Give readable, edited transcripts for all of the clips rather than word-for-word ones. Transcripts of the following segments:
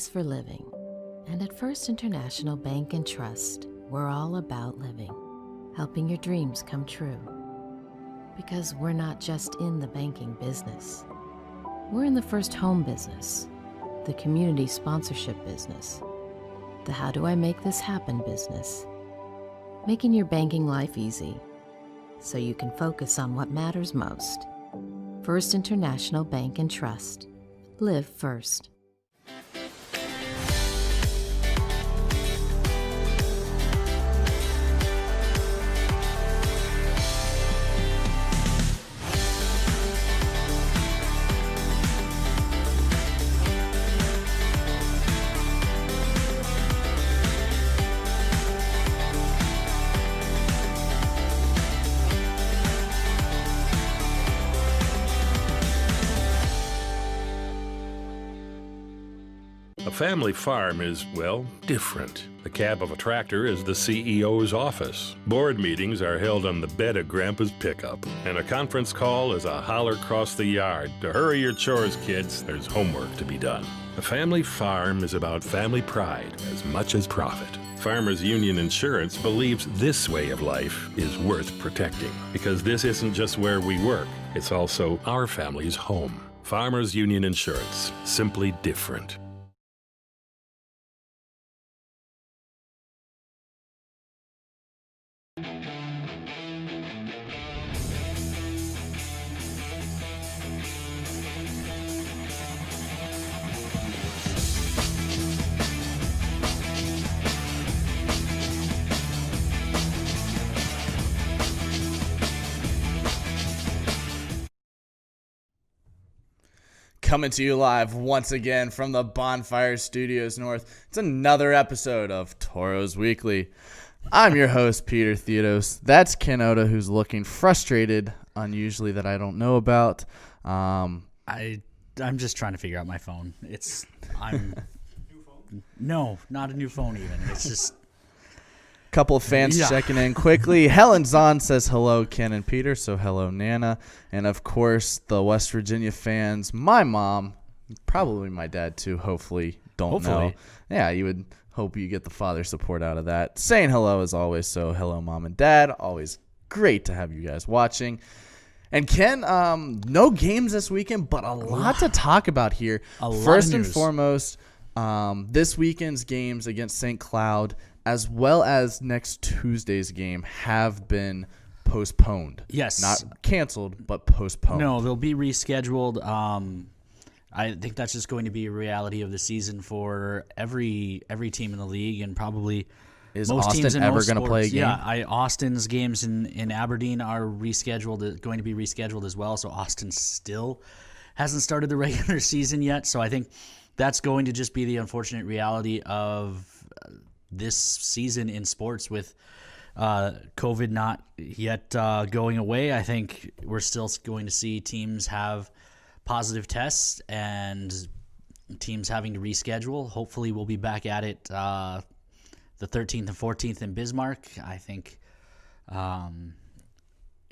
place for living. And at First International Bank and Trust, we're all about living, helping your dreams come true. Because we're not just in the banking business. We're in the first home business, the community sponsorship business, the how do I make this happen business, making your banking life easy so you can focus on what matters most. First International Bank and Trust. Live first. A family farm is, well, different. The cab of a tractor is the CEO's office. Board meetings are held on the bed of Grandpa's pickup. And a conference call is a holler across the yard. To hurry your chores, kids, there's homework to be done. A family farm is about family pride as much as profit. Farmers Union Insurance believes this way of life is worth protecting. Because this isn't just where we work, it's also our family's home. Farmers Union Insurance, simply different. Coming to you live once again from the Bonfire Studios North. It's another episode of Tauros Weekly. I'm your host, Peter Theodos. That's Ken Oda, who's looking frustrated, unusually, that I don't know about. I'm just trying to figure out my phone. New phone? No, not a new phone even. It's just Couple of fans checking in quickly. Helen Zahn says hello, Ken and Peter. So hello, Nana. And, of course, the West Virginia fans, my mom, probably my dad, too, hopefully, know. Yeah, you would hope you get the father support out of that. Saying hello as always. So hello, Mom and Dad. Always great to have you guys watching. And, Ken, no games this weekend, but a lot to talk about here. First and foremost, this weekend's games against St. Cloud, as well as next Tuesday's game, have been postponed. Yes. Not canceled, but postponed. No, they'll be rescheduled. I think that's just going to be a reality of the season for every team in the league, and probably is most Austin teams in ever going to play a game? Yeah, Austin's games in Aberdeen are going to be rescheduled as well, so Austin still hasn't started the regular season yet. So I think that's going to just be the unfortunate reality of this season in sports with COVID not yet going away. I think we're still going to see teams have positive tests and teams having to reschedule. Hopefully we'll be back at it the 13th and 14th in Bismarck. I think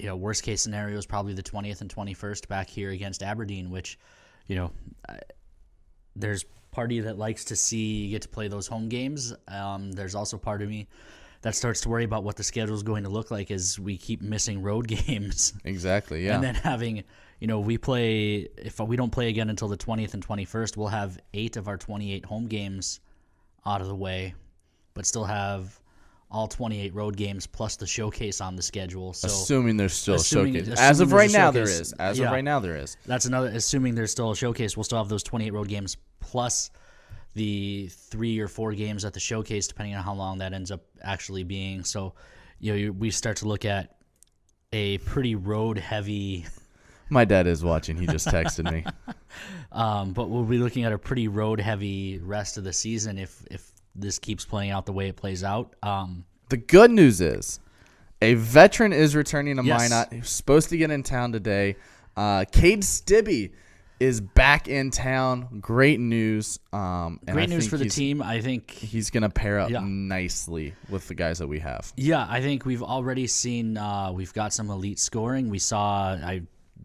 worst case scenario is probably the 20th and 21st back here against Aberdeen, which, there's party that likes to see you get to play those home games. There's also part of me that starts to worry about what the schedule is going to look like as we keep missing road games. Exactly, yeah. And then having, if we don't play again until the 20th and 21st, we'll have 8 of our 28 home games out of the way, but still have all 28 road games plus the showcase on the schedule. So assuming there's still a showcase. As of right now, there is. As of right now, there is. That's another. Assuming there's still a showcase, we'll still have those 28 road games plus the 3 or 4 games at the showcase, depending on how long that ends up actually being. So, we start to look at a pretty road heavy. My dad is watching. He just texted me. But we'll be looking at a pretty road heavy rest of the season if this keeps playing out the way it plays out. The good news is a veteran is returning to Yes. Minot. He's supposed to get in town today. Cade Stibbe is back in town. Great news. Great news for the team. I think he's going to pair up nicely with the guys that we have. Yeah, I think we've already seen we've got some elite scoring. We saw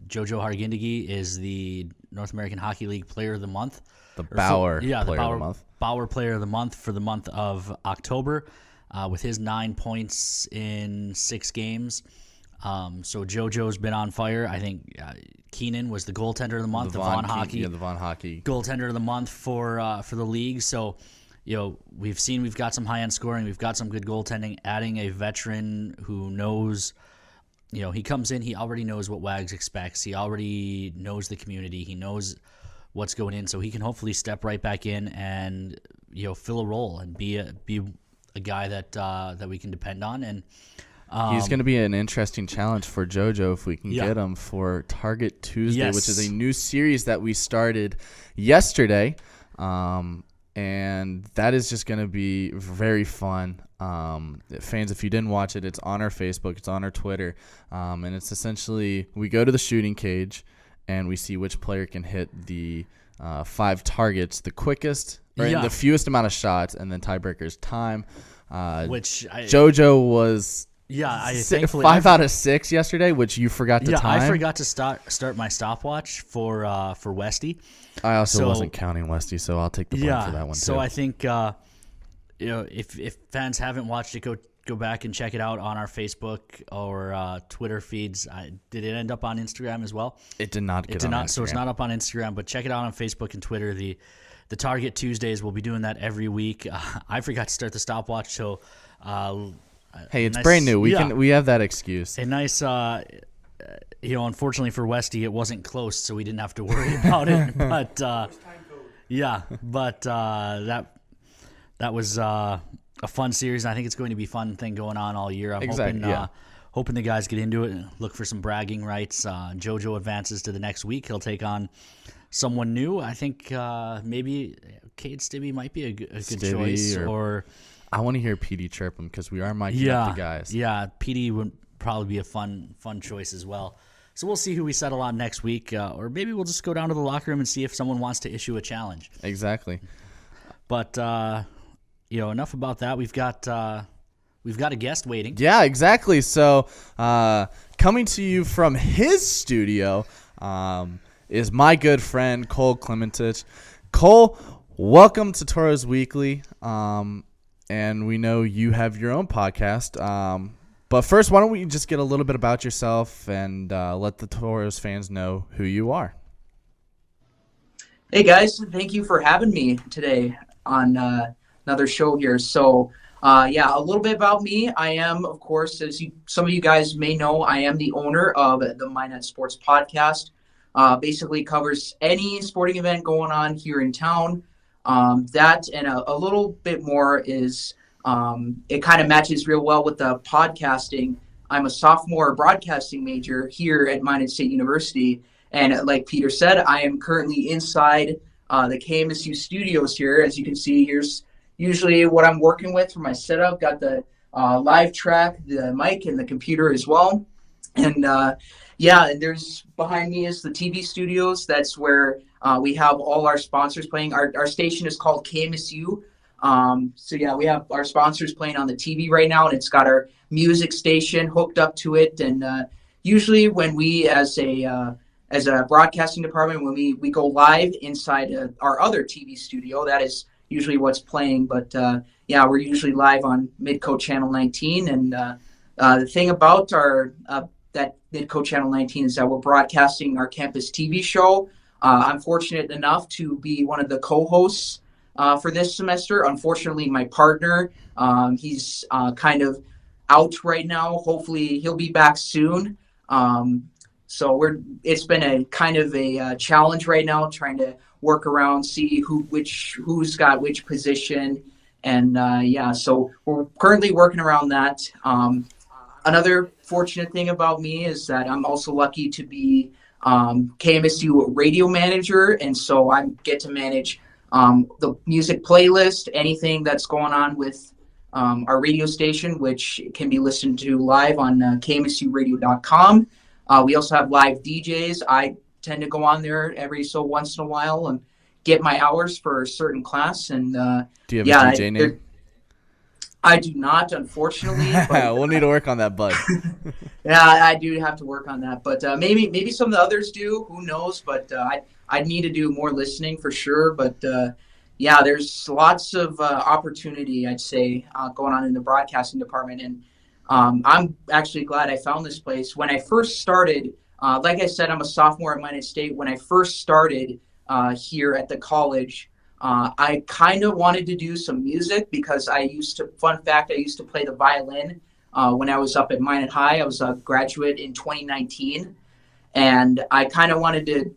Jojo Hargindegi is the North American Hockey League Player of the Month The Bauer Player the of the Month. Bauer Player of the Month for the month of October, with his 9 points in 6 games. So JoJo's been on fire. I think Keenan was the goaltender of the month, the Von Hockey goaltender of the month for the league. So, we've got some high-end scoring. We've got some good goaltending. Adding a veteran who knows, he comes in, he already knows what Wags expects. He already knows the community. He knows what's going in, so he can hopefully step right back in and fill a role and be a guy that we can depend on. And he's going to be an interesting challenge for JoJo if we can get him for Target Tuesday, which is a new series that we started yesterday. And that is just going to be very fun. Fans, if you didn't watch it, it's on our Facebook, it's on our Twitter. And it's essentially, we go to the shooting cage and we see which player can hit the 5 targets the quickest, or in the fewest amount of shots, and then tiebreaker's time. JoJo was... thankfully 5 out of 6 yesterday, which you forgot to time. I forgot to start my stopwatch for Westy. I also wasn't counting Westy, so I'll take the blame for that one too. So I think if fans haven't watched it, go back and check it out on our Facebook or Twitter feeds. Did it end up on Instagram as well? It did not. It did not. So it's not up on Instagram, but check it out on Facebook and Twitter. The Target Tuesdays, we'll be doing that every week. I forgot to start the stopwatch, so. Hey, it's brand new. We have that excuse. A nice, unfortunately for Westy, it wasn't close, so we didn't have to worry about it. But that was a fun series, and I think it's going to be a fun thing going on all year. I'm hoping the guys get into it and look for some bragging rights. JoJo advances to the next week. He'll take on someone new. I think maybe Cade Stibbe might be a good choice, or I want to hear PD chirp him because we are miking up the guys. Yeah, PD would probably be a fun choice as well. So we'll see who we settle on next week, or maybe we'll just go down to the locker room and see if someone wants to issue a challenge. Exactly. But enough about that. We've got a guest waiting. Yeah, exactly. So coming to you from his studio is my good friend Cole Clementich. Cole, welcome to Tauros Weekly. And we know you have your own podcast. But first, why don't we just get a little bit about yourself and let the Tauros fans know who you are. Hey, guys. Thank you for having me today on another show here. So, a little bit about me. I am, of course, some of you guys may know, I am the owner of the MyNet Sports Podcast. Basically covers any sporting event going on here in town. That and a little bit more is it kind of matches real well with the podcasting. I'm a sophomore broadcasting major here at Minot State University. And like Peter said, I am currently inside the KMSU studios here. As you can see, here's usually what I'm working with for my setup. Got the live track, the mic, and the computer as well. And and there's behind me is the TV studios. That's where we have all our sponsors playing. Our station is called KMSU. We have our sponsors playing on the TV right now, and it's got our music station hooked up to it. And usually when we, as a broadcasting department, when we go live inside our other TV studio, that is usually what's playing. But we're usually live on Midco Channel 19. And the thing about our that Midco Channel 19 is that we're broadcasting our campus TV show. I'm fortunate enough to be one of the co-hosts for this semester. Unfortunately, my partner, he's kind of out right now. Hopefully, he'll be back soon. It's been a kind of a challenge right now, trying to work around, see who's got which position, and so we're currently working around that. Another fortunate thing about me is that I'm also lucky to be KMSU radio manager, and so I get to manage the music playlist, anything that's going on with our radio station, which can be listened to live on KMSUradio.com. We also have live DJs. I tend to go on there every so once in a while and get my hours for a certain class. And do you have a DJ name? I do not, unfortunately. But, we'll need to work on that, bud. Yeah, I do have to work on that. But maybe some of the others do. Who knows? But I'd need to do more listening for sure. But yeah, there's lots of opportunity, I'd say, going on in the broadcasting department. And I'm actually glad I found this place. When I first started, like I said, I'm a sophomore at Minot State. When I first started here at the college, I kind of wanted to do some music because fun fact, I used to play the violin when I was up at Minot High. I was a graduate in 2019, and I kind of wanted to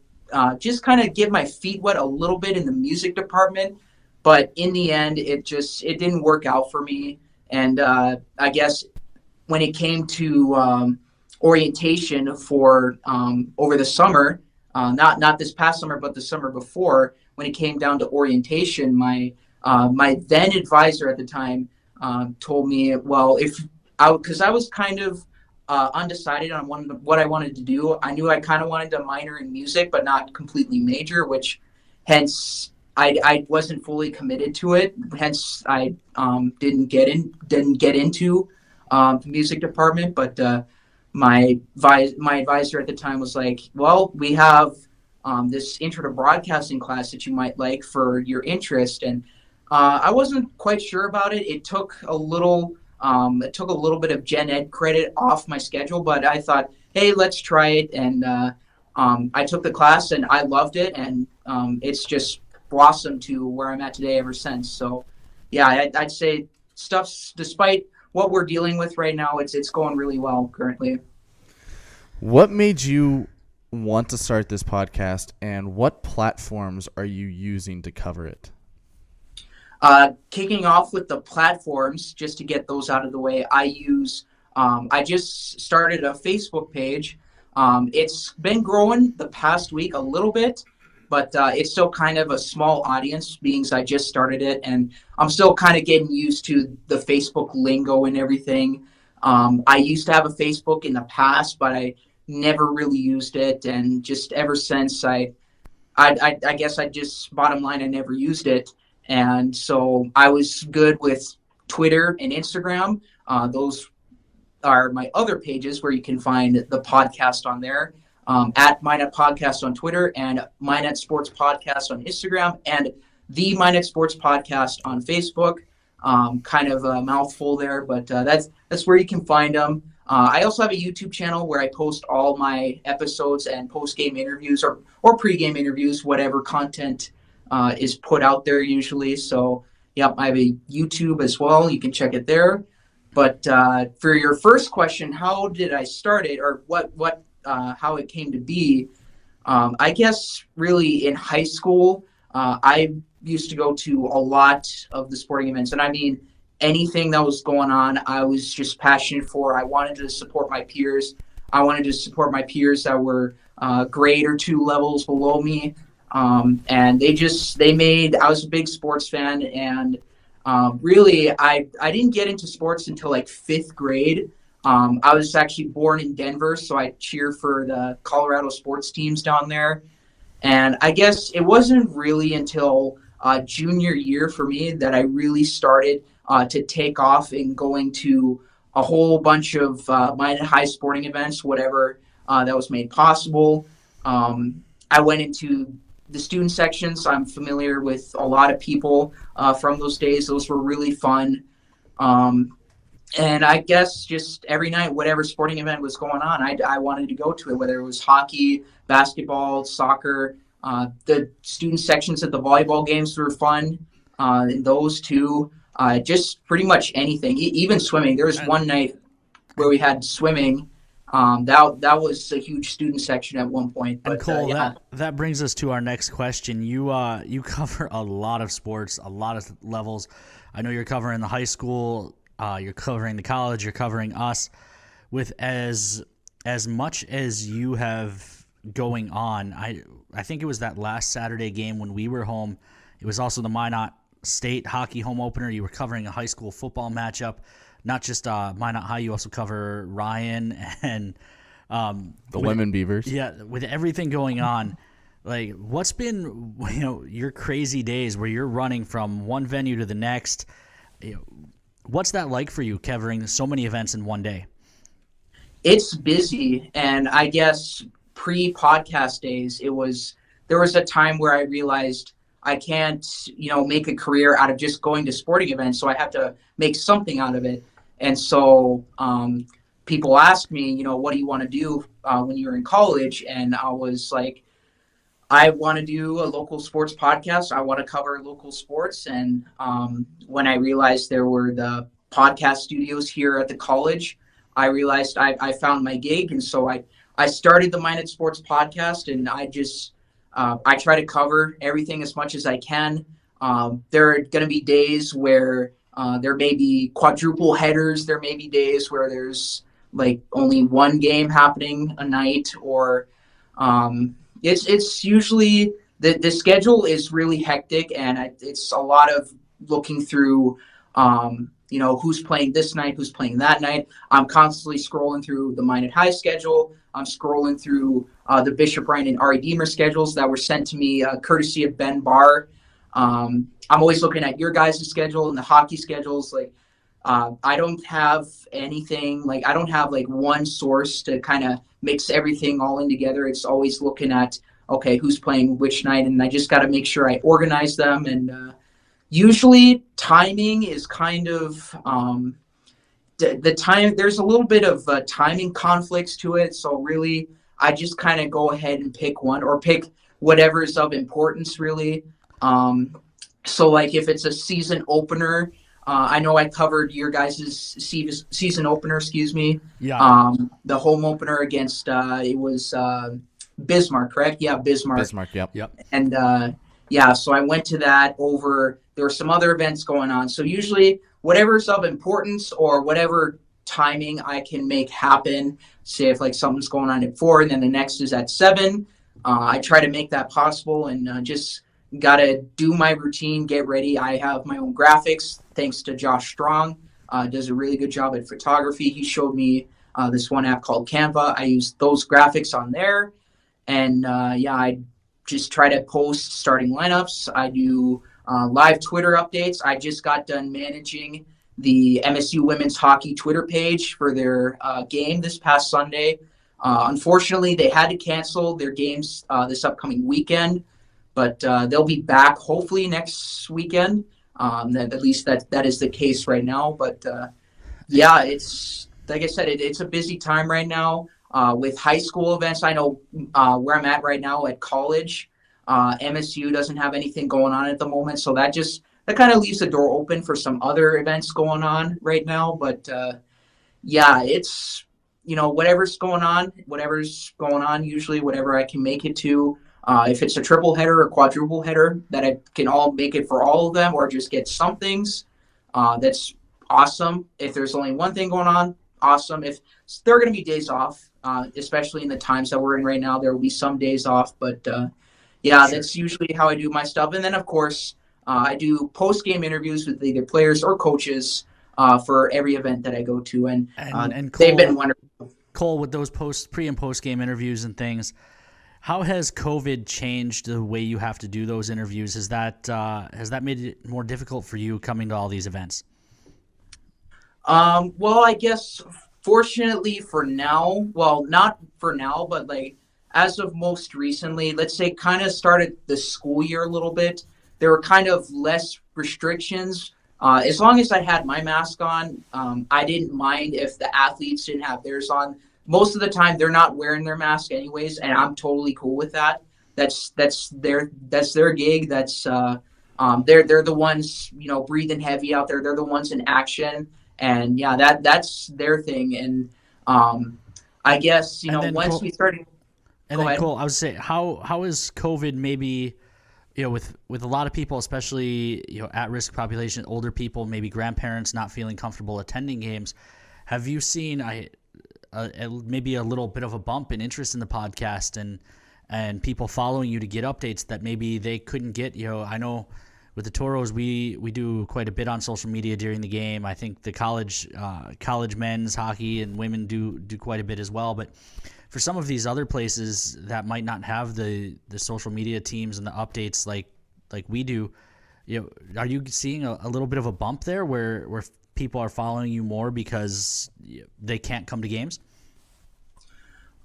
just kind of get my feet wet a little bit in the music department. But in the end, it didn't work out for me. And I guess when it came to orientation for over the summer, not this past summer, but the summer before, when it came down to orientation, my then advisor at the time told me, well, because I was kind of undecided on what I wanted to do. I knew I kind of wanted to minor in music, but not completely major, which hence I wasn't fully committed to it. Hence I didn't get into the music department. But my advisor at the time was like, well, we have this intro to broadcasting class that you might like for your interest. And I wasn't quite sure about it. It took a little bit of gen ed credit off my schedule, but I thought, hey, let's try it. And I took the class and I loved it. And it's just blossomed to where I'm at today ever since. So yeah, I'd say stuff's, despite what we're dealing with right now, it's going really well currently. What made you want to start this podcast, and what platforms are you using to cover it? Kicking off with the platforms, just to get those out of the way, I just started a Facebook page. It's been growing the past week a little bit, but it's still kind of a small audience, being as I just started it, and I'm still kind of getting used to the Facebook lingo and everything. I used to have a Facebook in the past, but I never really used it, and just ever since I guess I just, bottom line, I never used it. And so I was good with Twitter and Instagram. Those are my other pages where you can find the podcast on there, at Minot Podcast on Twitter and Minot Sports Podcast on Instagram and the Minot Sports Podcast on Facebook. Kind of a mouthful there, but that's where you can find them. I also have a YouTube channel where I post all my episodes and post-game interviews or pre-game interviews, whatever content is put out there usually. So, yep, I have a YouTube as well. You can check it there. But for your first question, how did I start it, or how it came to be? I guess really in high school, I used to go to a lot of the sporting events, and I mean anything that was going on, I was just passionate for. I wanted to support my peers. I wanted to support my peers that were grade or two levels below me. And I was a big sports fan, and really I didn't get into sports until like fifth grade. I was actually born in Denver, so I cheer for the Colorado sports teams down there. And I guess it wasn't really until junior year for me that I really started to take off and going to a whole bunch of Minot High sporting events, whatever that was made possible. I went into the student sections. I'm familiar with a lot of people from those days. Those were really fun. And I guess just every night, whatever sporting event was going on, I wanted to go to it, whether it was hockey, basketball, soccer. The student sections at the volleyball games were fun. And those two, just pretty much anything, even swimming. There was one night where we had swimming. That was a huge student section at one point. But, and Cole, yeah. that brings us to our next question. You cover a lot of sports, a lot of levels. I know you're covering the high school, you're covering the college, you're covering us. With as much as you have going on, I think it was that last Saturday game when we were home. It was also the Minot State hockey home opener. You were covering a high school football matchup. Not just Minot High, you also cover Ryan and the Women Beavers. Yeah, with everything going on, like what's been your crazy days where you're running from one venue to the next? What's that like for you, covering so many events in one day? It's busy, and I guess pre-podcast days, it was there was a time where I realized I can't, make a career out of just going to sporting events. So I have to make something out of it. And so people ask me, what do you want to do when you're in college? And I was like, I want to do a local sports podcast. I want to cover local sports. And when I realized there were the podcast studios here at the college, I realized I found my gig. And so I started the Minded Sports podcast, and I try to cover everything as much as I can. There are going to be days where there may be quadruple headers. There may be days where there's like only one game happening a night, or it's usually the schedule is really hectic, and it's a lot of looking through, who's playing this night, who's playing that night. I'm constantly scrolling through the Minded High schedule. I'm scrolling through the Bishop Ryan and Ari Deemer schedules that were sent to me courtesy of Ben Barr. I'm always looking at your guys' schedule and the hockey schedules. Like, I don't have anything, like I don't have like one source to kind of mix everything all in together. It's always looking at, okay, who's playing which night, and I just got to make sure I organize them. And usually timing is kind of the time. There's a little bit of timing conflicts to it. So really, I just kind of go ahead and pick one, or pick whatever is of importance, really. So like if it's a season opener, I know I covered your guys' season opener, excuse me. Yeah. The home opener against, it was Bismarck, correct? Yeah, Bismarck. Bismarck, yep. And so I went to that over, there were some other events going on. So usually whatever's of importance or whatever timing I can make happen, say if like something's going on at 4 and then the next is at 7, I try to make that possible, and just got to do my routine, get ready. I have my own graphics, thanks to Josh Strong. Does a really good job at photography. He showed me this one app called Canva. I use those graphics on there. And I just try to post starting lineups. I do live Twitter updates. I just got done managing the MSU women's hockey Twitter page for their game this past Sunday. Unfortunately, they had to cancel their games this upcoming weekend, but they'll be back hopefully next weekend. At least that is the case right now. But it's like I said, it's a busy time right now with high school events. I know where I'm at right now at college, MSU doesn't have anything going on at the moment, so that kind of leaves the door open for some other events going on right now. But it's whatever's going on, usually whatever I can make it to. If it's a triple header or quadruple header, that I can all make it for all of them, or just get some things, that's awesome. If there's only one thing going on, awesome. If there are going to be days off, especially in the times that we're in right now, there will be some days off. But sure. That's usually how I do my stuff. And then, of course, I do post-game interviews with either players or coaches for every event that I go to. And Cole, they've been wonderful. Cole, with those pre- and post-game interviews and things, how has COVID changed the way you have to do those interviews? Has that made it more difficult for you coming to all these events? Well, I guess fortunately for now, well, not for now, but like as of most recently, let's say kind of started the school year a little bit, there were kind of less restrictions. As long as I had my mask on, I didn't mind if the athletes didn't have theirs on. Most of the time, they're not wearing their mask anyways, and I'm totally cool with that. That's their gig. That's they're the ones breathing heavy out there. They're the ones in action, and that's their thing. And I guess once we started. And then Cole, I would say how is COVID maybe with a lot of people, especially at risk population, older people, maybe grandparents not feeling comfortable attending games. Have you seen maybe a little bit of a bump in interest in the podcast and people following you to get updates that maybe they couldn't get? I know with the Tauros, we do quite a bit on social media during the game. I think the college men's hockey and women do quite a bit as well. But for some of these other places that might not have the social media teams and the updates like we do, are you seeing a little bit of a bump there where people are following you more because they can't come to games?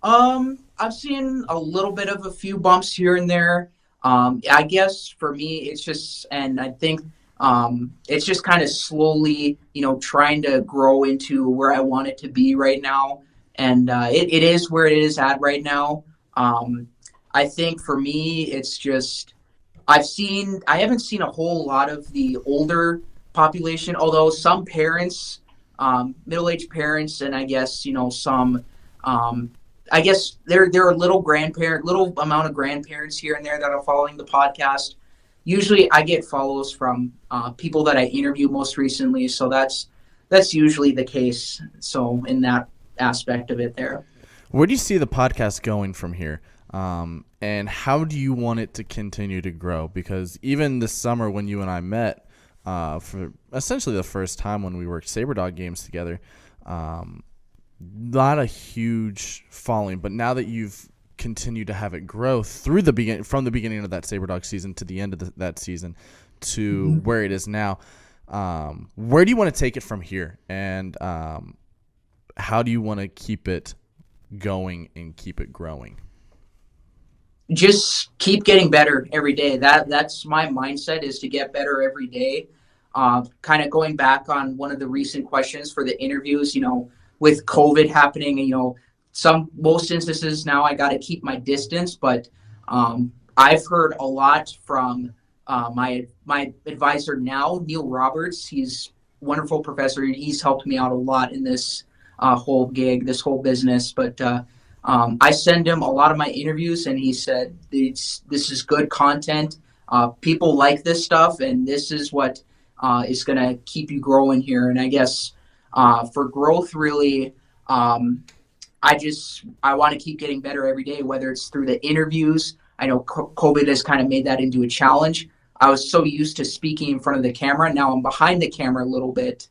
I've seen a little bit of a few bumps here and there. I guess for me, it's just, and I think it's just kind of slowly, trying to grow into where I want it to be right now. And it is where it is at right now. I think for me, it's just, I haven't seen a whole lot of the older population, although some parents, middle-aged parents, and I guess, some, I guess there are little amount of grandparents here and there that are following the podcast. Usually I get follows from people that I interview most recently. So that's usually the case. So in that aspect of it there. Where do you see the podcast going from here? And how do you want it to continue to grow? Because even this summer when you and I met for essentially the first time when we worked SaberDog games together, not a huge following, but now that you've continued to have it grow through from the beginning of that SaberDog season to the end of that season to where it is now, where do you want to take it from here? And how do you want to keep it going and keep it growing? Just keep getting better every day. That's my mindset, is to get better every day. Kind of going back on one of the recent questions for the interviews, with COVID happening, and most instances now I got to keep my distance, but I've heard a lot from my advisor now, Neil Roberts. He's a wonderful professor. He's helped me out a lot in this whole gig, this whole business. But I send him a lot of my interviews, and he said this is good content. People like this stuff, and this is what is going to keep you growing here. And I guess for growth, really, I want to keep getting better every day, whether it's through the interviews. I know COVID has kind of made that into a challenge. I was so used to speaking in front of the camera. Now I'm behind the camera a little bit.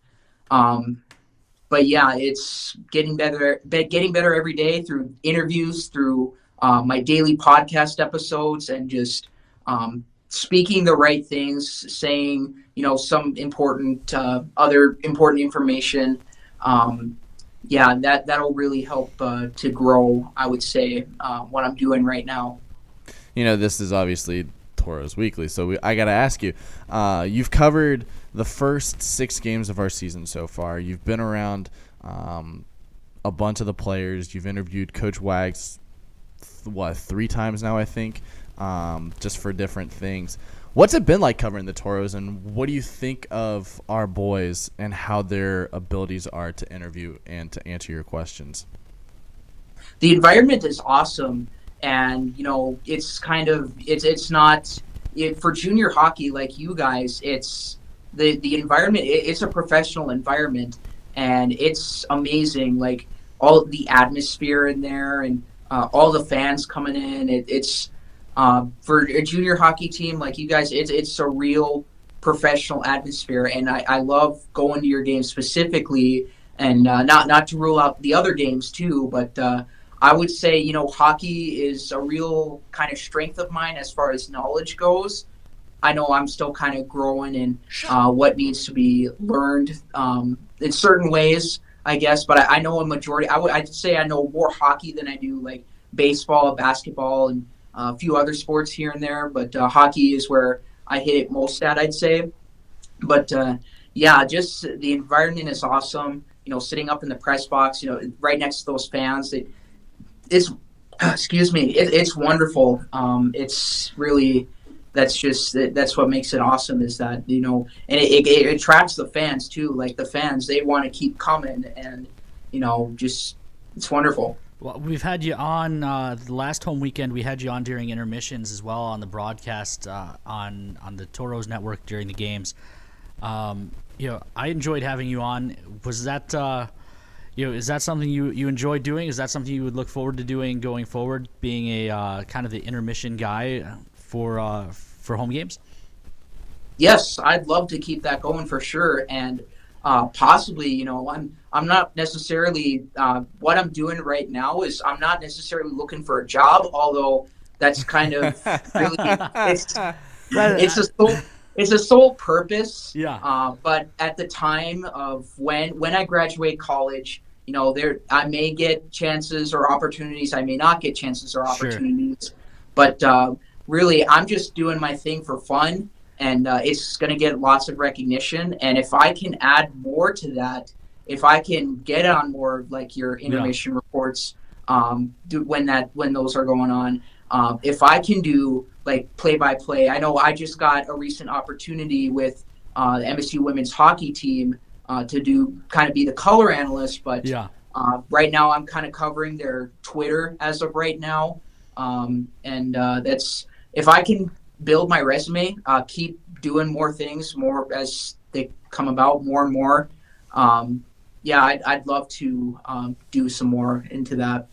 But yeah, it's getting better every day through interviews, through my daily podcast episodes, and just speaking the right things, saying, some important, other important information. That'll really help to grow, I would say, what I'm doing right now. This is obviously Tauros Weekly, so I got to ask you, you've covered the first 6 games of our season so far. You've been around a bunch of the players. You've interviewed Coach Wags, 3 times now, I think, just for different things. What's it been like covering the Tauros, and what do you think of our boys and how their abilities are to interview and to answer your questions? The environment is awesome, and it's kind of it's not for junior hockey like you guys. It's the environment. It's a professional environment, and it's amazing. Like all the atmosphere in there, and all the fans coming in. It's for a junior hockey team like you guys, it's a real professional atmosphere, and I love going to your games specifically, and not to rule out the other games too, but I would say hockey is a real kind of strength of mine as far as knowledge goes. I know I'm still kind of growing in what needs to be learned in certain ways, I guess, but I know a majority. I'd say I know more hockey than I do like baseball, basketball, and a few other sports here and there, but hockey is where I hit it most at, I'd say. But just the environment is awesome. Sitting up in the press box, right next to those fans, it's wonderful. It's really, that's what makes it awesome, is that, and it attracts the fans too. Like the fans, they want to keep coming, and just it's wonderful. Well, we've had you on the last home weekend. We had you on during intermissions as well on the broadcast on the Tauros network during the games. I enjoyed having you on. Was that is that something you enjoy doing? Is that something you would look forward to doing going forward, being a kind of the intermission guy for home games? Yes, I'd love to keep that going for sure, and possibly, I'm not necessarily what I'm doing right now is I'm not necessarily looking for a job, although that's kind of really it's a sole purpose. Yeah. But at the time of when I graduate college, I may get chances or opportunities. I may not get chances or Sure. opportunities. But really, I'm just doing my thing for fun, and it's going to get lots of recognition. And if I can add more to that, if I can get on more like your intermission reports when those are going on, if I can do like play-by-play. I know I just got a recent opportunity with the MSU women's hockey team to kind of be the color analyst, but right now I'm kind of covering their Twitter as of right now. That's, if I can build my resume, keep doing more things, more as they come about, more and more. I'd love to do some more into that.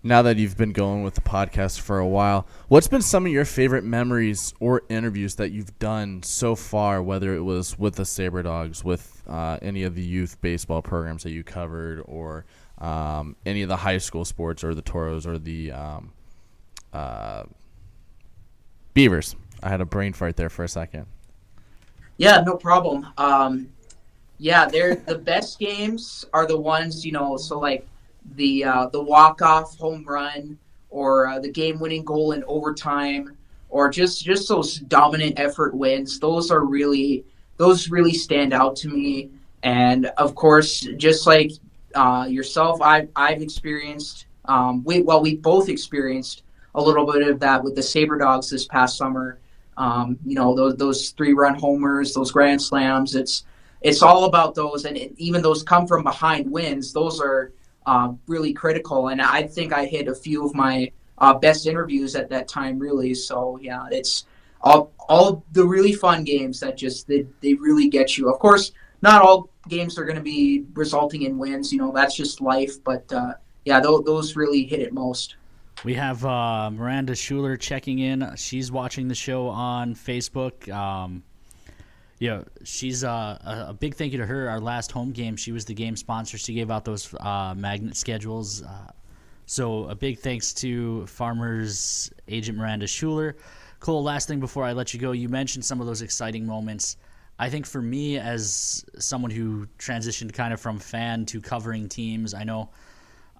Now that you've been going with the podcast for a while, what's been some of your favorite memories or interviews that you've done so far, whether it was with the Sabre Dogs, with any of the youth baseball programs that you covered, or any of the high school sports, or the Tauros, or the Beavers? I had a brain fart there for a second. Yeah, no problem. They're the best games are the ones, so like the walk-off home run, or the game-winning goal in overtime, or just those dominant effort wins. Those really stand out to me. And of course, just like yourself, I've experienced. We both experienced a little bit of that with the Sabre Dogs this past summer. Those 3-run homers, those grand slams. It's all about those, and even those come from behind wins. Those are really critical, and I think I hit a few of my best interviews at that time, really. So yeah, it's all the really fun games that they really get you. Of course, not all games are going to be resulting in wins. That's just life. But those really hit it most. We have Miranda Schuler checking in. She's watching the show on Facebook. She's a big thank you to her. Our last home game, she was the game sponsor. She gave out those magnet schedules. So a big thanks to Farmers agent Miranda Schuler. Cole, last thing before I let you go, you mentioned some of those exciting moments. I think for me, as someone who transitioned kind of from fan to covering teams, I know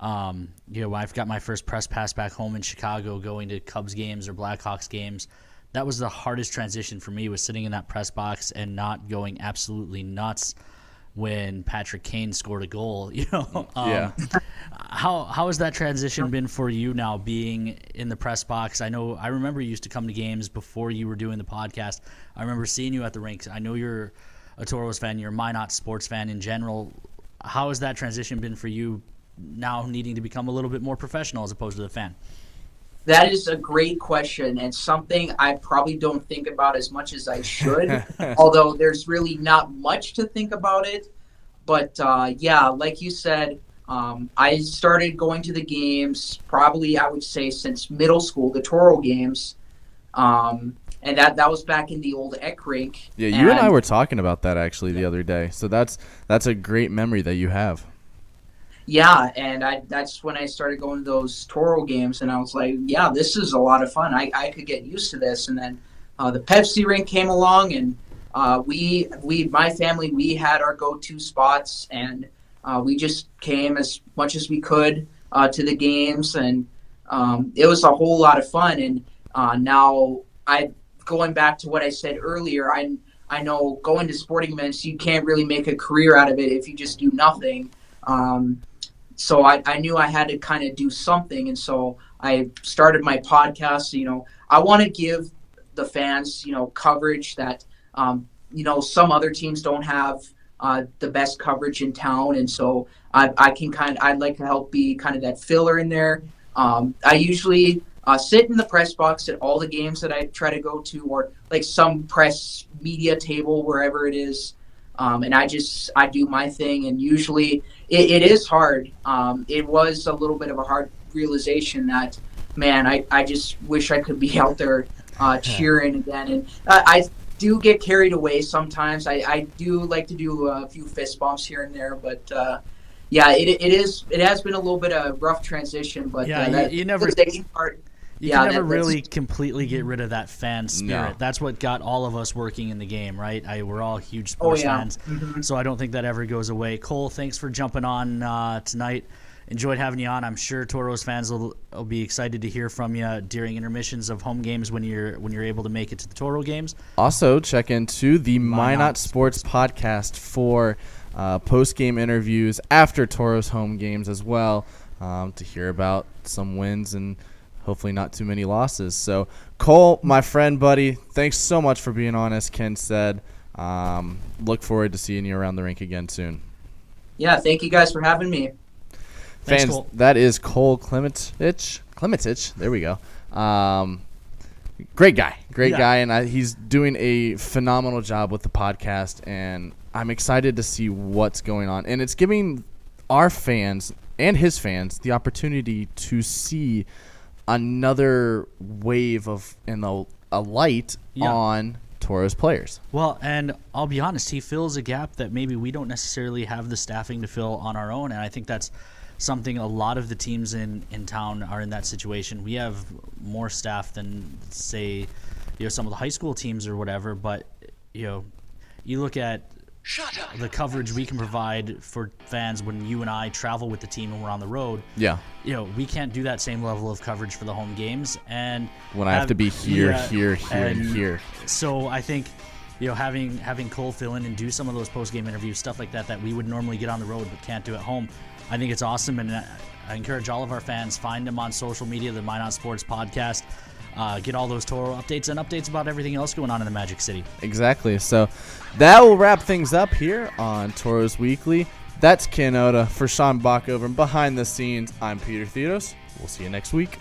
I've got my first press pass back home in Chicago, going to Cubs games or Blackhawks games. That was the hardest transition for me, was sitting in that press box and not going absolutely nuts when Patrick Kane scored a goal. How has that transition been for you now, being in the press box? I remember you used to come to games before you were doing the podcast. I remember seeing you at the rinks. I know you're a Tauros fan. You're a Minot sports fan in general. How has that transition been for you now, needing to become a little bit more professional as opposed to the fan? That is a great question, and something I probably don't think about as much as I should, although there's really not much to think about it. But like you said, I started going to the games probably, I would say, since middle school, the Toro games. And that was back in the old Eck rink. Yeah, you and I were talking about that actually the other day. So that's a great memory that you have. Yeah, and that's when I started going to those Toro games, and I was like, yeah, this is a lot of fun. I could get used to this. And then the Pepsi rink came along, and my family, we had our go-to spots, and we just came as much as we could to the games, and it was a whole lot of fun. And now going back to what I said earlier, I know going to sporting events, you can't really make a career out of it if you just do nothing. So I knew I had to kind of do something, and so I started my podcast. I want to give the fans, coverage that, some other teams don't have the best coverage in town, and so I'd like to help be kind of that filler in there. I usually sit in the press box at all the games that I try to go to, or like some press media table, wherever it is. And I do my thing, and usually it is hard. It was a little bit of a hard realization that, man, I just wish I could be out there cheering again. And I do get carried away sometimes. I do like to do a few fist bumps here and there, but it has been a little bit of a rough transition. But you never. The part. You can never really completely get rid of that fan spirit. No. That's what got all of us working in the game, right? We're all huge sports fans, so I don't think that ever goes away. Cole, thanks for jumping on tonight. Enjoyed having you on. I'm sure Tauros fans will be excited to hear from you during intermissions of home games when you're able to make it to the Toro games. Also, check into the Minot Sports podcast for post-game interviews after Tauros home games as well, to hear about some wins and hopefully not too many losses. So, Cole, my friend, buddy, thanks so much for being on, as Ken said. Look forward to seeing you around the rink again soon. Yeah, thank you guys for having me. Fans, Thanks, Cole. that is Cole Clementich. There we go. Great guy, and he's doing a phenomenal job with the podcast, and I'm excited to see what's going on. And it's giving our fans and his fans the opportunity to see another wave of a light on Tauros players. Well, and I'll be honest, he fills a gap that maybe we don't necessarily have the staffing to fill on our own, and I think that's something a lot of the teams in town are in that situation. We have more staff than, say, some of the high school teams or whatever, but you look at the coverage we can provide for fans when you and I travel with the team and we're on the road. Yeah. We can't do that same level of coverage for the home games, and when I have to be here, and here. So I think having Cole fill in and do some of those post-game interviews, stuff like that we would normally get on the road but can't do at home, I think it's awesome, and I encourage all of our fans, find them on social media, the Minot Sports Podcast. Get all those Toro updates and updates about everything else going on in the Magic City. Exactly. So that will wrap things up here on Toros Weekly. That's Ken Oda for Sean Bach over and behind the scenes. I'm Peter Theodos. We'll see you next week.